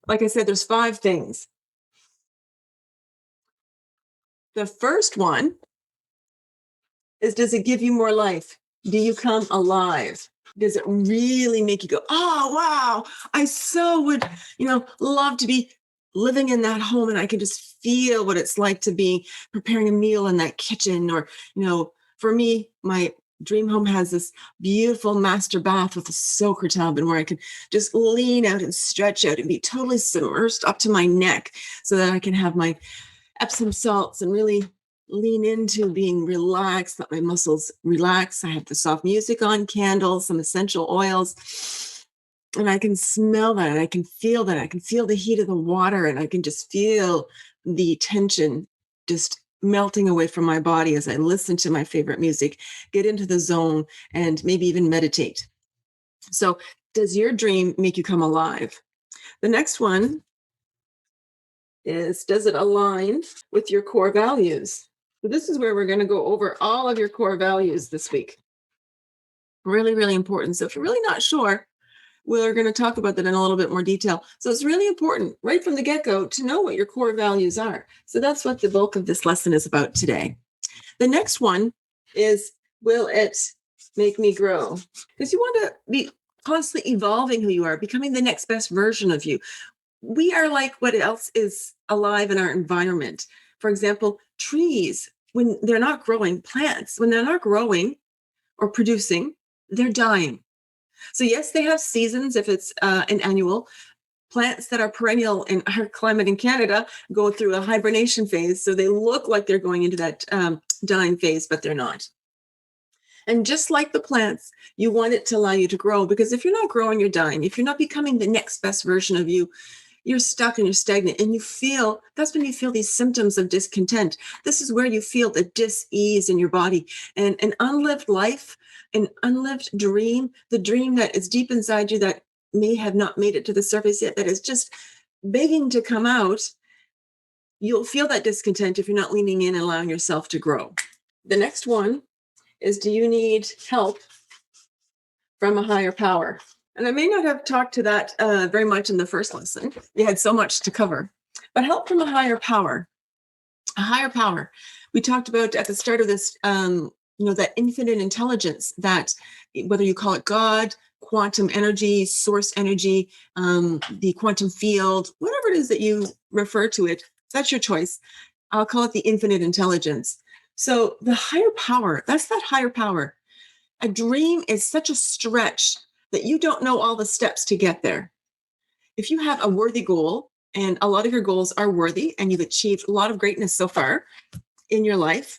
Like I said, there's 5 things. The first one is, does it give you more life? Do you come alive? Does it really make you go, oh, wow, I so would, love to be living in that home and I can just feel what it's like to be preparing a meal in that kitchen. Or, for me, my dream home has this beautiful master bath with a soaker tub and where I can just lean out and stretch out and be totally submersed up to my neck so that I can have my Epsom salts and really lean into being relaxed, let my muscles relax. I have the soft music on, candles, some essential oils, and I can smell that and I can feel that. I can feel the heat of the water and I can just feel the tension just melting away from my body as I listen to my favorite music, get into the zone, and maybe even meditate. So, does your dream make you come alive? The next one is, does it align with your core values? So this is where we're going to go over all of your core values this week. Really, really important. So if you're really not sure, we're going to talk about that in a little bit more detail. So it's really important right from the get-go to know what your core values are. So that's what the bulk of this lesson is about today. The next one is, will it make me grow? Because you want to be constantly evolving who you are, becoming the next best version of you. We are like what else is alive in our environment. For example, trees, when they're not growing, plants, when they're not growing or producing, they're dying. So yes, they have seasons if it's an annual. Plants that are perennial in our climate in Canada go through a hibernation phase. So they look like they're going into that dying phase, but they're not. And just like the plants, you want it to allow you to grow, because if you're not growing, you're dying. If you're not becoming the next best version of you, you're stuck and you're stagnant, and that's when you feel these symptoms of discontent. This is where you feel the dis-ease in your body, and an unlived life, an unlived dream, the dream that is deep inside you that may have not made it to the surface yet, that is just begging to come out. You'll feel that discontent if you're not leaning in and allowing yourself to grow. The next one is, do you need help from a higher power? And I may not have talked to that very much in the first lesson. We had so much to cover. But help from a higher power. A higher power. We talked about at the start of this, that infinite intelligence, that whether you call it God, quantum energy, source energy, the quantum field, whatever it is that you refer to it, that's your choice. I'll call it the infinite intelligence. So the higher power, that's that higher power. A dream is such a stretch that you don't know all the steps to get there. If you have a worthy goal, and a lot of your goals are worthy, and you've achieved a lot of greatness so far in your life,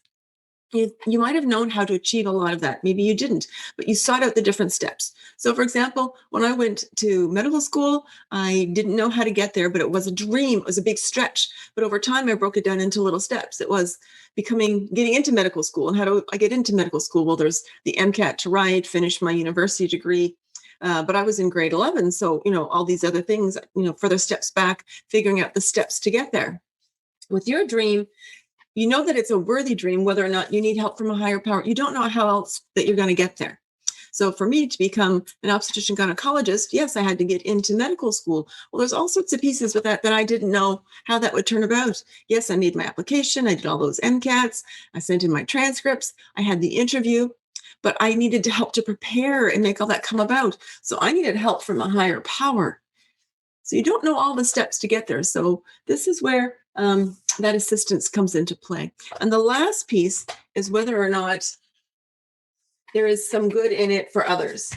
you might have known how to achieve a lot of that. Maybe you didn't, but you sought out the different steps. So, for example, when I went to medical school, I didn't know how to get there, but it was a dream. It was a big stretch. But over time, I broke it down into little steps. It was getting into medical school. And how do I get into medical school? Well, there's the MCAT to write, finish my university degree. But I was in grade 11. So, all these other things, further steps back, figuring out the steps to get there. With your dream, you know that it's a worthy dream, whether or not you need help from a higher power. You don't know how else that you're going to get there. So for me to become an obstetrician gynecologist, yes, I had to get into medical school. Well, there's all sorts of pieces with that I didn't know how that would turn about. Yes, I made my application. I did all those MCATs. I sent in my transcripts. I had the interview, but I needed to help to prepare and make all that come about. So I needed help from a higher power. So you don't know all the steps to get there. So this is where that assistance comes into play. And the last piece is whether or not there is some good in it for others.